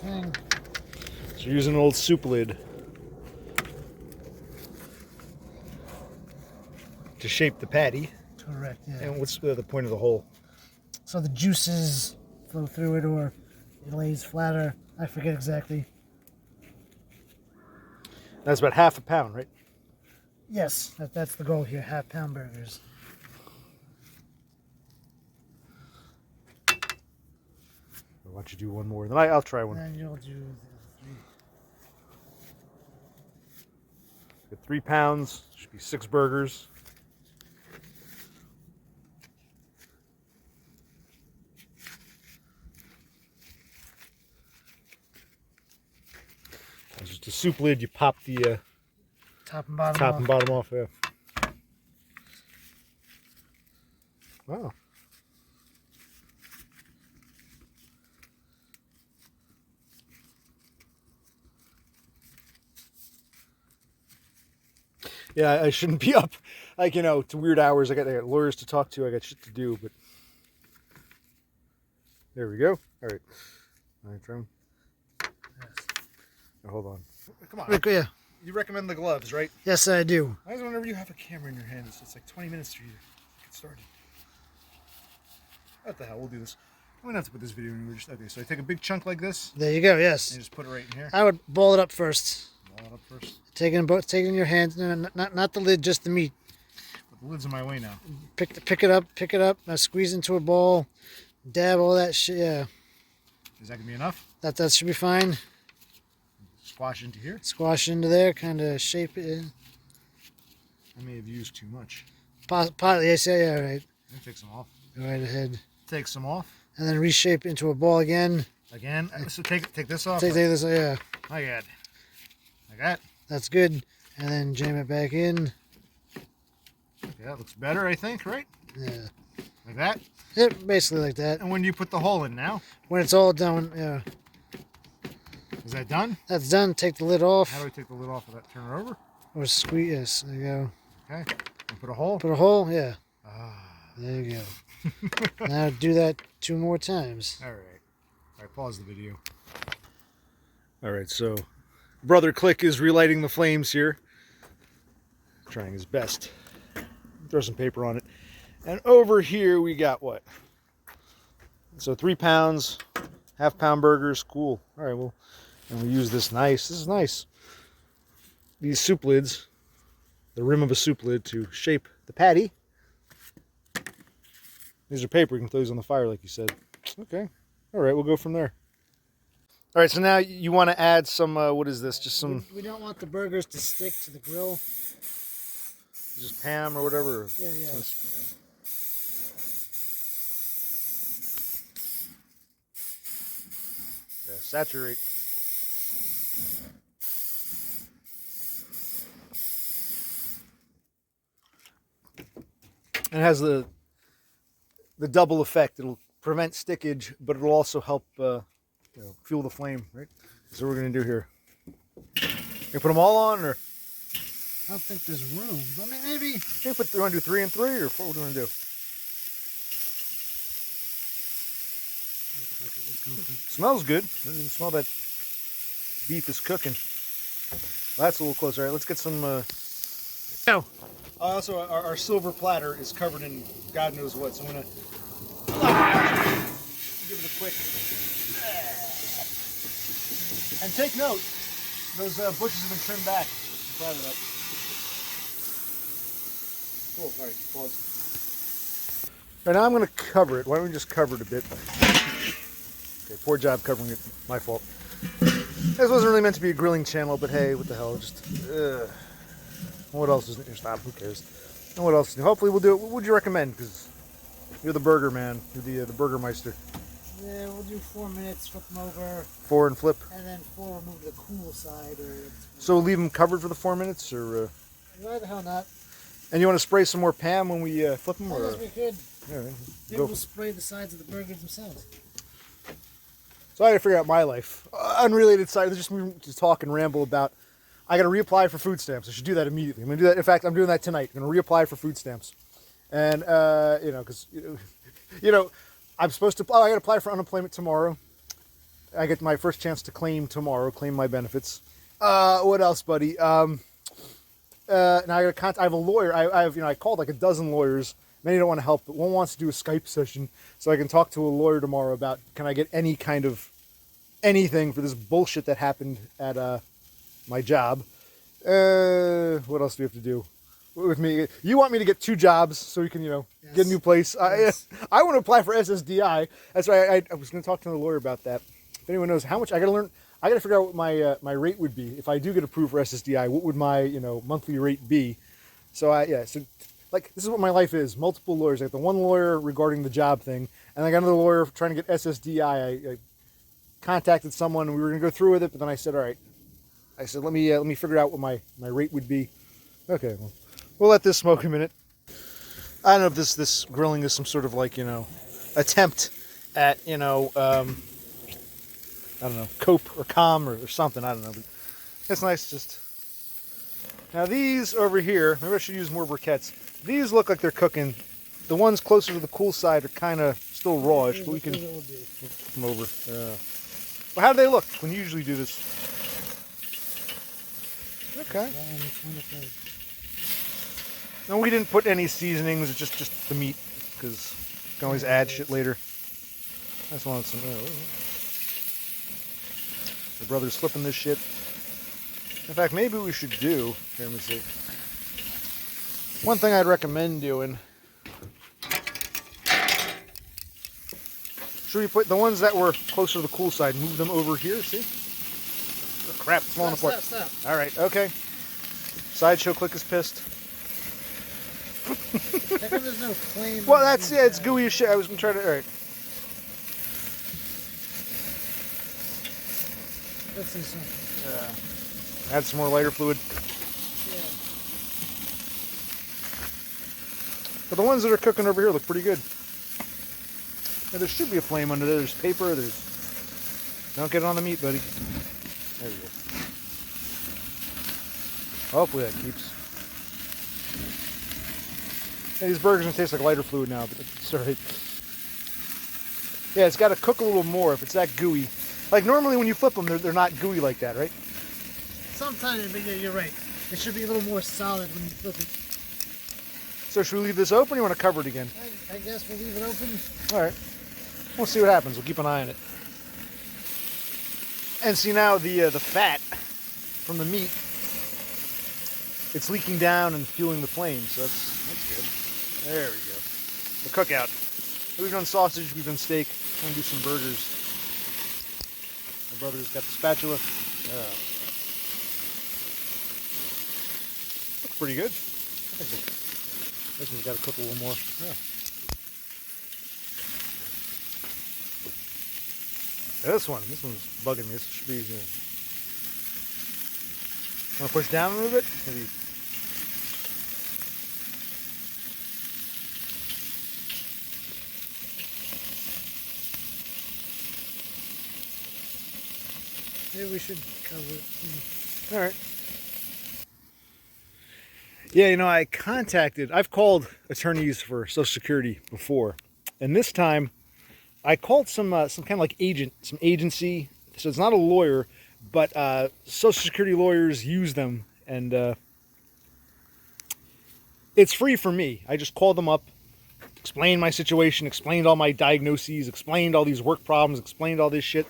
thing. So you're using an old soup lid to shape the patty. Correct, yeah. And what's the point of the hole? So the juices flow through it, or it lays flatter. I forget exactly. That's about half a pound, right? Yes, that's the goal here, half-pound burgers. Why don't you do one more? Then I'll try one. And you'll do the 3. Get 3 pounds, should be 6 burgers. It's just a soup lid, you pop the Top and bottom top off. and bottom off, yeah. Wow. Yeah, I shouldn't be up, like, you know, to weird hours. I got lawyers to talk to. I got shit to do, but there we go. All right. All right, trim. Yes. Now, hold on. Come on. Rick, yeah. You recommend the gloves, right? Yes, I do. I always whenever you have a camera in your hand, it's like 20 minutes for you to get started. What the hell? We'll do this. I'm going to have to put this video in. We're just, okay, so I take a big chunk like this. There you go, yes. And just put it right in here. I would ball it up first. Ball it up first. Take it in your hands. No, not the lid, just the meat. But the lid's in my way now. Pick it up. Now squeeze into a ball. Dab all that shit. Yeah. Is that going to be enough? That should be fine. Squash into here. Squash into there. Kind of shape it in. I may have used too much. Yes, yeah, right. Let me take some off. Go right ahead. Take some off. And then reshape into a ball again. Again. So take this off. Take this, yeah. My God. Like that. That's good. And then jam it back in. Okay, that looks better, I think, right? Yeah. Like that. Yep, basically like that. And when do you put the hole in now? When it's all done, yeah. Is that done? That's done. Take the lid off. How do I take the lid off of that? Turn it over? Or squeeze, yes. There you go. Okay. And put a hole? Put a hole, yeah. Ah. There you go. Now do that 2 more times. All right. All right, pause the video. All right, so Brother Click is relighting the flames here. Trying his best. Throw some paper on it. And over here we got what? So 3 pounds, half-pound burgers. Cool. All right, well, and we use this nice. This is nice. These soup lids, the rim of a soup lid to shape the patty. These are paper. You can throw these on the fire, like you said. Okay. All right, we'll go from there. All right, so now you want to add some, what is this? Just some... We don't want the burgers to stick to the grill. Just Pam or whatever. Yeah, yeah. Yeah, saturate. And it has the double effect. It'll prevent stickage, but it'll also help fuel the flame, right? So what we're gonna do here. You put them all on, or I don't think there's room. But maybe. you put? You want to do 3 and 3, or 4? What do you want to do? Smells good. Doesn't even smell that beef is cooking. Well, that's a little closer. All right, let's get some. Oh. Also, our silver platter is covered in God knows what, so I'm gonna give it a quick. And take note, those bushes have been trimmed back. I'm proud of that. Cool. All right, pause. All right, now I'm gonna cover it. Why don't we just cover it a bit? Okay, poor job covering it. My fault. This wasn't really meant to be a grilling channel, but hey, what the hell? Just. What else is there? Stop. Who cares? And what else? Hopefully we'll do it. What would you recommend? Because you're the burger man. You're the burger meister. Yeah, we'll do 4 minutes. Flip them over. 4 and flip. And then 4 we'll move to the cool side. So we'll leave them covered for the 4 minutes, or? Why the hell not? And you want to spray some more Pam when we flip them, or? Yes, we could. Yeah, Maybe we'll spray the sides of the burgers themselves. So I got to figure out my life. Unrelated side. Let's just move to talk and ramble about. I got to reapply for food stamps. I should do that immediately. I'm going to do that. In fact, I'm doing that tonight. I'm going to reapply for food stamps. And, because, I'm supposed to, I got to apply for unemployment tomorrow. I get my first chance to claim tomorrow, claim my benefits. What else, buddy? Now I have a lawyer. I called like a dozen lawyers. Many don't want to help, but one wants to do a Skype session so I can talk to a lawyer tomorrow about, can I get any kind of anything for this bullshit that happened at my job. What else do we have to do with me? You want me to get 2 jobs so we can, yes. Get a new place. Yes. I want to apply for SSDI. That's why I was going to talk to the lawyer about that. If anyone knows how much, I got to figure out what my rate would be. If I do get approved for SSDI, what would my, monthly rate be? So like, this is what my life is. Multiple lawyers. I got the one lawyer regarding the job thing, and I got another lawyer trying to get SSDI. I contacted someone, and we were going to go through with it, but then I said, all right. I said, let me figure out what my rate would be. Okay, well, we'll let this smoke a minute. I don't know if this grilling is some sort of like, attempt at, I don't know, cope or calm or something. I don't know. But it's nice just... Now these over here, maybe I should use more briquettes. These look like they're cooking. The ones closer to the cool side are kind of still rawish, but we can flip them over. Well, how do they look when you usually do this? Okay. No, we didn't put any seasonings. It's just the meat, because you can always add shit later. I just wanted some... The brother's flipping this shit. In fact, maybe we should do... Here, let me see. One thing I'd recommend doing... Should we put the ones that were closer to the cool side, move them over here, see? Oh, crap, it's falling apart. Stop. All right, okay. Sideshow Click is pissed. How come there's no flame? Well, that's, it's gooey as shit. I was going to try to... All right. Let's see something. Add some more lighter fluid. Yeah. But the ones that are cooking over here look pretty good. Yeah, there should be a flame under there. There's paper. Don't get it on the meat, buddy. There we go. Hopefully that keeps. Yeah, these burgers gonna taste like lighter fluid now, but it's alright. Yeah, it's got to cook a little more if it's that gooey. Like normally when you flip them, they're not gooey like that, right? Sometimes, but yeah, you're right. It should be a little more solid when you flip it. So should we leave this open or you want to cover it again? I guess we'll leave it open. Alright. We'll see what happens. We'll keep an eye on it. And see now the fat from the meat, it's leaking down and fueling the flame, so that's good. There we go. The cookout. We've done sausage, we've done steak. I'm gonna do some burgers. My brother's got the spatula. Looks pretty good. I think this one's got to cook a little more. Yeah. This one's bugging me. This should be. Want to push down a little bit? Maybe. Maybe we should cover it. All right. Yeah, I've called attorneys for Social Security before, and this time I called some kind of like some agency. So it's not a lawyer, but Social Security lawyers use them, and it's free for me. I just called them up, explained my situation, explained all my diagnoses, explained all these work problems, explained all this shit.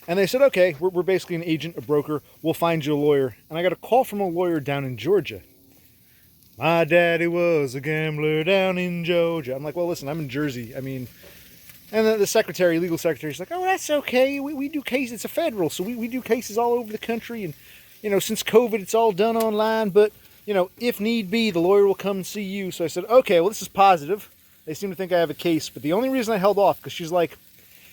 And they said, okay, we're basically an agent, a broker. We'll find you a lawyer. And I got a call from a lawyer down in Georgia. My daddy was a gambler down in Georgia. I'm like, well, listen, I'm in Jersey. I mean, and the secretary, legal secretary, is like, oh, that's okay. We do cases. It's a federal, so we do cases all over the country. And, since COVID, it's all done online. But, if need be, the lawyer will come and see you. So I said, okay, well, this is positive. They seem to think I have a case. But the only reason I held off, because she's like,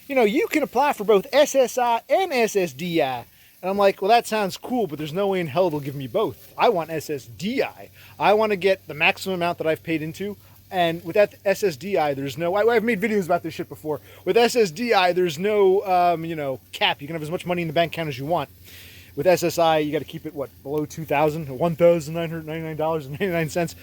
you can apply for both SSI and SSDI. And I'm like, well, that sounds cool, but there's no way in hell they'll give me both. I want SSDI. I want to get the maximum amount that I've paid into. And with that SSDI, there's no... I've made videos about this shit before. With SSDI, there's no, cap. You can have as much money in the bank account as you want. With SSI, you got to keep it, below $2,000, $1,999.99.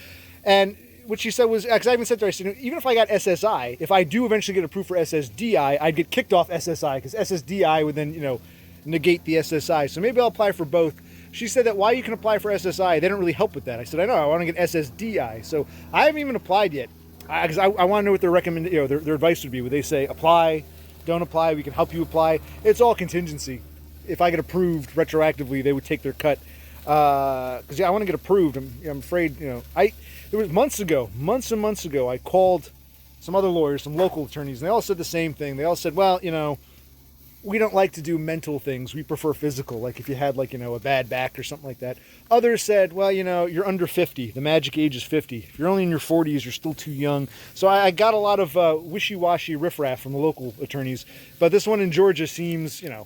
And what she said was, because I even said to her, I said, even if I got SSI, if I do eventually get approved for SSDI, I'd get kicked off SSI, because SSDI would then, you know, negate the SSI. So maybe I'll apply for both. She said that while you can apply for SSI, they don't really help with that. I said, I know, I want to get SSDI. So I haven't even applied yet, because I want to know what their their advice would be. Would they say, apply, don't apply, we can help you apply? It's all contingency. If I get approved retroactively, they would take their cut. Because yeah, I want to get approved. I'm afraid, you know, it was months and months ago, I called some other lawyers, some local attorneys, and they all said the same thing. They all said, well, you know, we don't like to do mental things. We prefer physical, like if you had, like, you know, a bad back or something like that. Others said, well, you know, you're under 50. The magic age is 50. If you're only in your 40s, you're still too young. So I got a lot of wishy-washy riffraff from the local attorneys. But this one in Georgia seems, you know,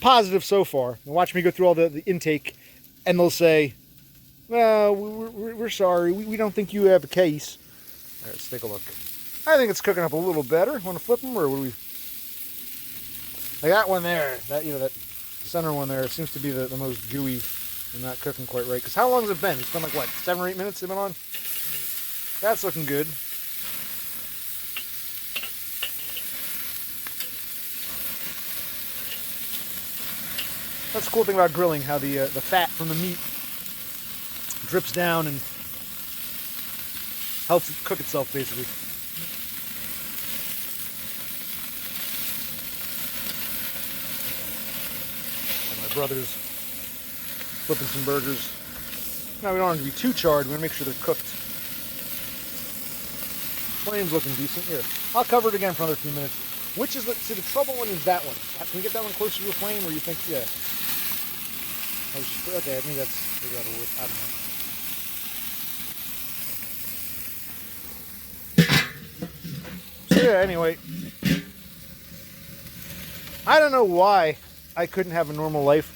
positive so far. And watch me go through all the intake, and they'll say, well, we're sorry. We don't think you have a case. All right, let's take a look. I think it's cooking up a little better. Want to flip them, or what do we... I got one there. That, you know, that center one there seems to be the most gooey and not cooking quite right. Because how long has it been? It's been like, what, 7 or 8 minutes they've been on? That's looking good. That's the cool thing about grilling, how the fat from the meat drips down and helps it cook itself, basically. And my brother's flipping some burgers. Now we don't want them to be too charred. We want to make sure they're cooked. Flame's looking decent. Here, I'll cover it again for another few minutes. Which is see, the trouble one is that one. Can we get that one closer to the flame, or you think, yeah? Okay, I think that'll work. I don't know. So yeah, anyway, I don't know why I couldn't have a normal life.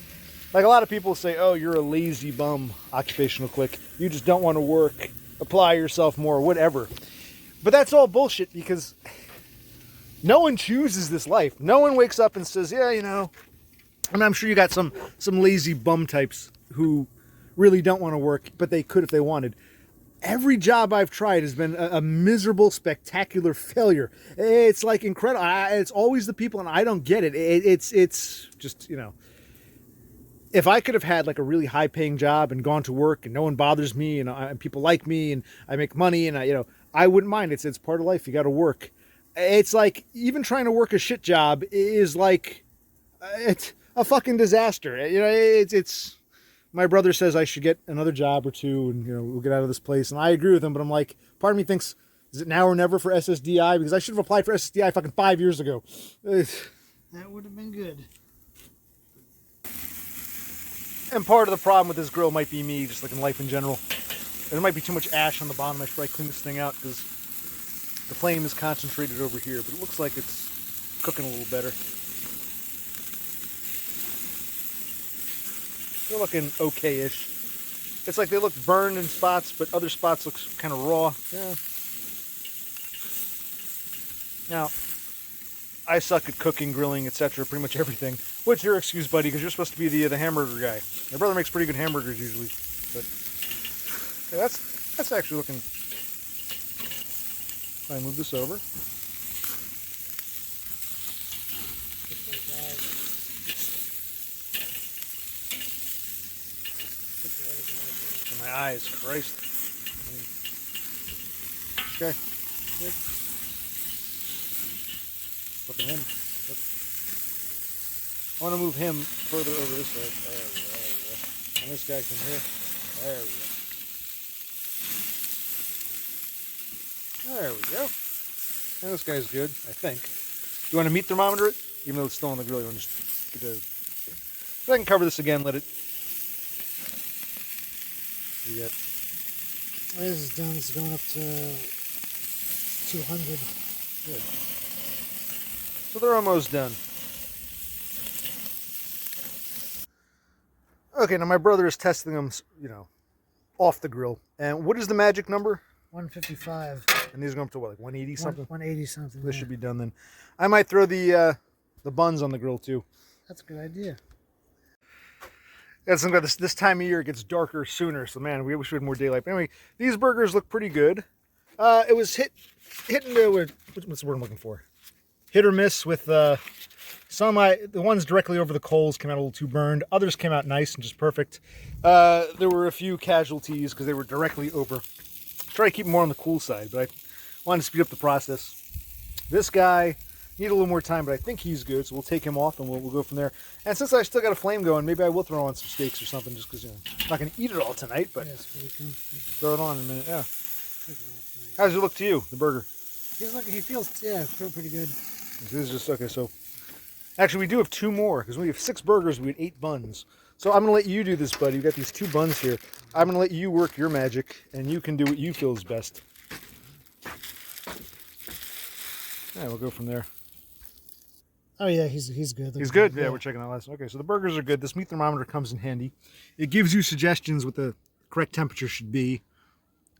Like, a lot of people say, oh, you're a lazy bum, occupational click. You just don't want to work, apply yourself more, whatever. But that's all bullshit, because no one chooses this life. No one wakes up and says, yeah, you know, I mean, I'm sure you got some lazy bum types who really don't want to work, but they could if they wanted. Every job I've tried has been a miserable, spectacular failure. It's like incredible. It's always the people, and I don't get it. It's just, you know, if I could have had like a really high-paying job and gone to work and no one bothers me and people like me and I make money and I wouldn't mind. It's part of life. You got to work. It's like even trying to work a shit job is like it's a fucking disaster. You know, it's my brother says I should get another job or two and, you know, we'll get out of this place. And I agree with him, but I'm like, part of me thinks, is it now or never for SSDI? Because I should have applied for SSDI fucking 5 years ago. That would have been good. And part of the problem with this grill might be me, just like in life in general. There might be too much ash on the bottom. I should probably clean this thing out because the flame is concentrated over here. But it looks like it's cooking a little better. They're looking okay-ish. It's like they look burned in spots, but other spots look kind of raw. Yeah. Now, I suck at cooking, grilling, etc., pretty much everything. What's your excuse, buddy? Because you're supposed to be the hamburger guy. My brother makes pretty good hamburgers usually, but okay, that's actually looking. If I move this over. My eyes, Christ. Okay. Good. Look at him. Look. I want to move him further over this way. There we go. And this guy can here. There we go. There we go. And this guy's good, I think. You want to meat thermometer it? Even though it's still on the grill, you want to just get a... So I can cover this again, let it... Yet. This is done. It's going up to 200. Good. So they're almost done. Okay, now my brother is testing them, you know, off the grill. And what is the magic number? 155. And these are going up to what, like 180 something? 180 something. This should be done then. I might throw the buns on the grill too. That's a good idea. That's this time of year it gets darker sooner, so man, we wish we had more daylight. But anyway, these burgers look pretty good. It was hitting the what's the word I'm looking for? Hit or miss with the ones directly over the coals came out a little too burned. Others came out nice and just perfect. There were a few casualties because they were directly over. Try to keep them more on the cool side, but I wanted to speed up the process. This guy need a little more time, but I think he's good, so we'll take him off and we'll go from there. And since I still got a flame going, maybe I will throw on some steaks or something, just because I'm not going to eat it all tonight, but throw it on in a minute. Yeah. How does it look to you, the burger? He feels pretty good. This is just okay. So actually, we do have 2 more because when we have 6 burgers, we had 8 buns. So I'm going to let you do this, buddy. You got these 2 buns here. I'm going to let you work your magic, and you can do what you feel is best. Yeah, we'll go from there. Oh yeah, he's good. He's good. Yeah, we're checking that last. Okay, so the burgers are good. This meat thermometer comes in handy. It gives you suggestions what the correct temperature should be.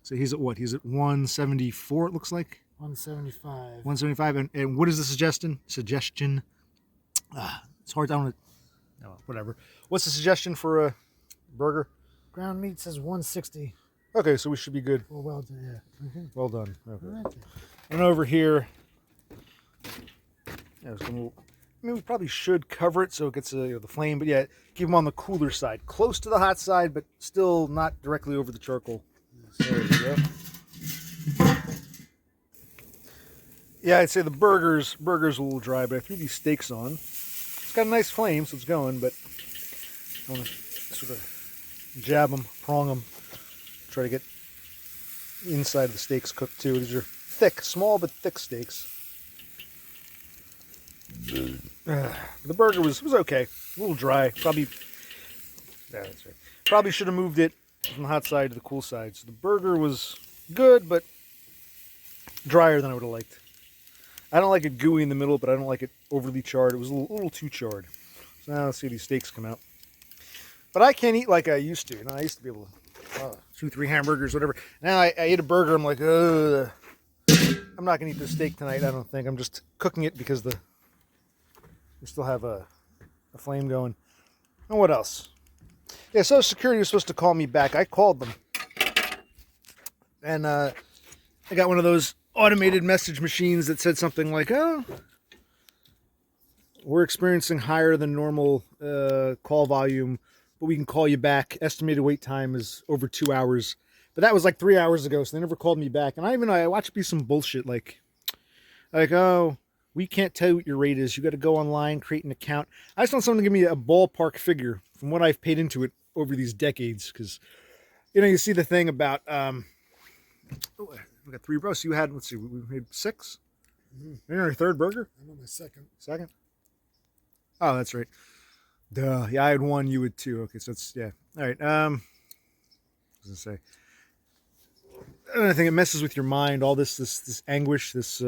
So he's at what? He's at 174. It looks like 175. 175. And what is the suggestion? It's hard. I don't. No, whatever. What's the suggestion for a burger? Ground meat says 160. Okay, so we should be good. Well done. Yeah. Mm-hmm. Well done. Okay. Right. And over here, yeah, we probably should cover it so it gets the flame, but yeah, keep them on the cooler side, close to the hot side, but still not directly over the charcoal. There we go. Yeah, I'd say the burgers are a little dry, but I threw these steaks on. It's got a nice flame, so it's going, but I want to sort of jab them, prong them, try to get the inside of the steaks cooked too. These are thick, small but thick steaks. The burger was okay, a little dry. Probably, yeah, that's right. Probably should have moved it from the hot side to the cool side. So the burger was good, but drier than I would have liked. I don't like it gooey in the middle, but I don't like it overly charred. It was a little too charred. So now let's see these steaks come out. But I can't eat like I used to. You know, I used to be able to 2, 3 hamburgers, whatever. Now I ate a burger. I'm like, ugh. I'm not gonna eat this steak tonight. I don't think. I'm just cooking it because we still have a flame going. And what else? Yeah, Social Security was supposed to call me back. I called them, and I got one of those automated message machines that said something like, "Oh, we're experiencing higher than normal call volume, but we can call you back. Estimated wait time is over 2 hours." But that was like 3 hours ago, so they never called me back. And I watched it be some bullshit like, oh, we can't tell you what your rate is. You got to go online, create an account. I just want someone to give me a ballpark figure from what I've paid into it over these decades, because you see the thing about we got 3 bros. So you had, let's see, we made 6. Mm-hmm. You're on your 3rd burger. I'm on my second. Oh, that's right. Duh. Yeah, I had 1. You had 2. Okay, so it's yeah. All right. I was gonna say. I think it messes with your mind. All this anguish, this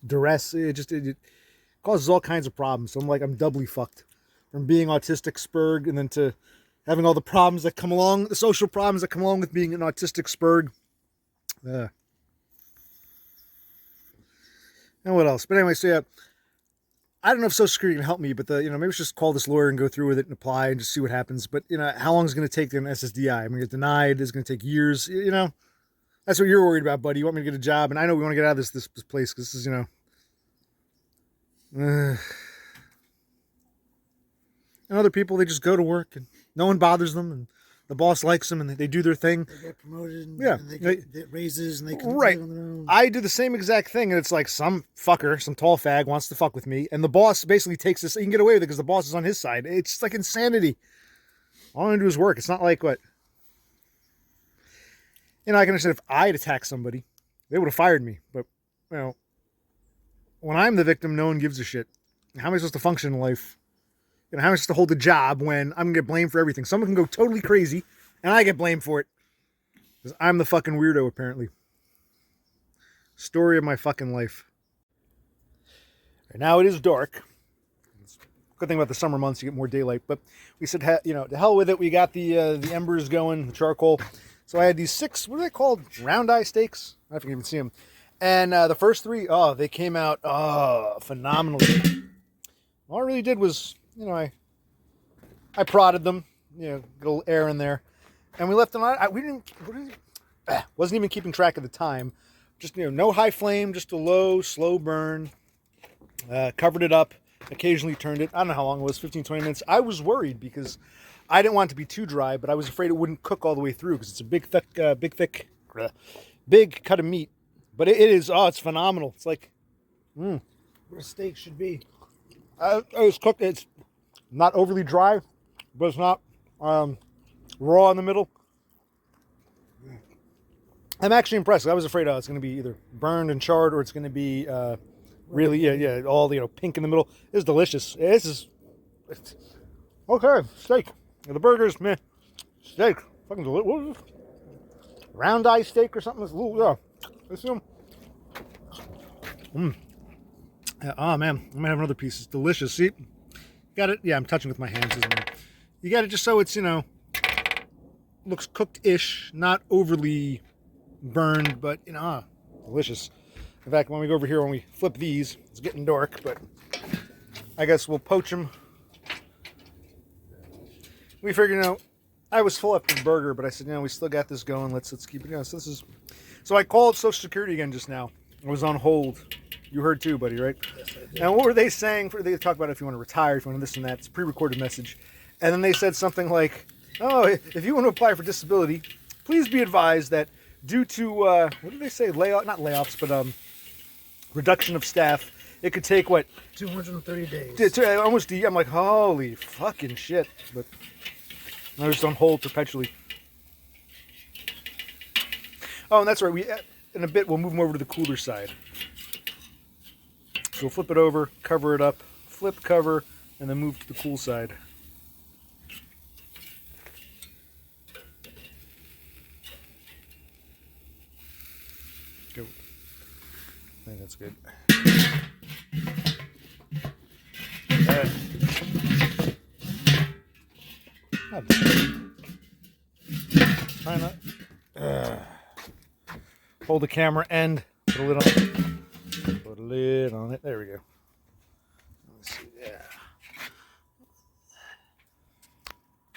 duress. It causes all kinds of problems. So I'm doubly fucked from being autistic spurg, and then to having all the problems that come along, the social problems that come along with being an autistic spurg. And what else? But anyway, so yeah, I don't know if Social Security can help me, but maybe we should just call this lawyer and go through with it and apply and just see what happens. But how long is it going to take to get an SSDI? I'm going to get denied. It's going to take years. That's what you're worried about, buddy. You want me to get a job, and I know we want to get out of this place because this is and other people, they just go to work and no one bothers them, and the boss likes them, and they do their thing. They get promoted, and they get raises, and they can right. live on their own. I do the same exact thing, and it's like some fucker, some tall fag wants to fuck with me, and the boss basically takes this. He can get away with it because the boss is on his side. It's just like insanity. All I'm gonna do is work. It's not like what. I can understand if I had attacked somebody, they would have fired me. But when I'm the victim, no one gives a shit. How am I supposed to function in life? How am I supposed to hold a job when I'm going to get blamed for everything? Someone can go totally crazy, and I get blamed for it. Because I'm the fucking weirdo, apparently. Story of my fucking life. Right now it is dark. Good thing about the summer months, you get more daylight. But we said, to hell with it. We got the embers going, the charcoal. So I had these 6, what are they called? Round eye steaks? I can't even see them. And the first 3, they came out phenomenally. All I really did was, I I prodded them, you know, get a little air in there, and we left them on. Wasn't even keeping track of the time. Just, you know, no high flame, just a low, slow burn. Covered it up, occasionally turned it. I don't know how long it was, 15, 20 minutes. I was worried because I didn't want it to be too dry, but I was afraid it wouldn't cook all the way through because it's a big cut of meat. But it is, it's phenomenal. It's like, What a steak should be. it's cooked. It's not overly dry, but it's not raw in the middle. I'm actually impressed. I was afraid it's going to be either burned and charred or it's going to be really, all, you know, pink in the middle. It's delicious. It's okay. Steak. The burgers, man. Steak. Fucking delicious. Round eye steak or something. Let's do them. Oh, man. I'm going to have another piece. It's delicious. See? Got it. Yeah, I'm touching with my hands. Isn't it? You got it just so it's, you know, looks cooked-ish. Not overly burned, but, you know, delicious. In fact, when we go over here, when we flip these, it's getting dark, but I guess we'll poach them. We figured, you know, I was full after the burger, but I said, you know, we still got this going. Let's keep it going. So I called Social Security again just now. I was on hold. You heard too, buddy, right? Yes, I did. And what were they saying? They talk about if you want to retire, if you want to this and that. It's a pre-recorded message. And then they said something like, oh, if you want to apply for disability, please be advised that due to, what did they say? Not layoffs, but reduction of staff. It could take, what? 230 days. Almost, I'm like, holy fucking shit. But I was just on hold perpetually. Oh, and that's right. In a bit, we'll move them over to the cooler side. So we'll flip it over, cover it up, flip, cover, and then move to the cool side. Go. I think that's good. Try not. Hold the camera and put a lid on it. Put a lid on it. There we go. Let's see. Yeah.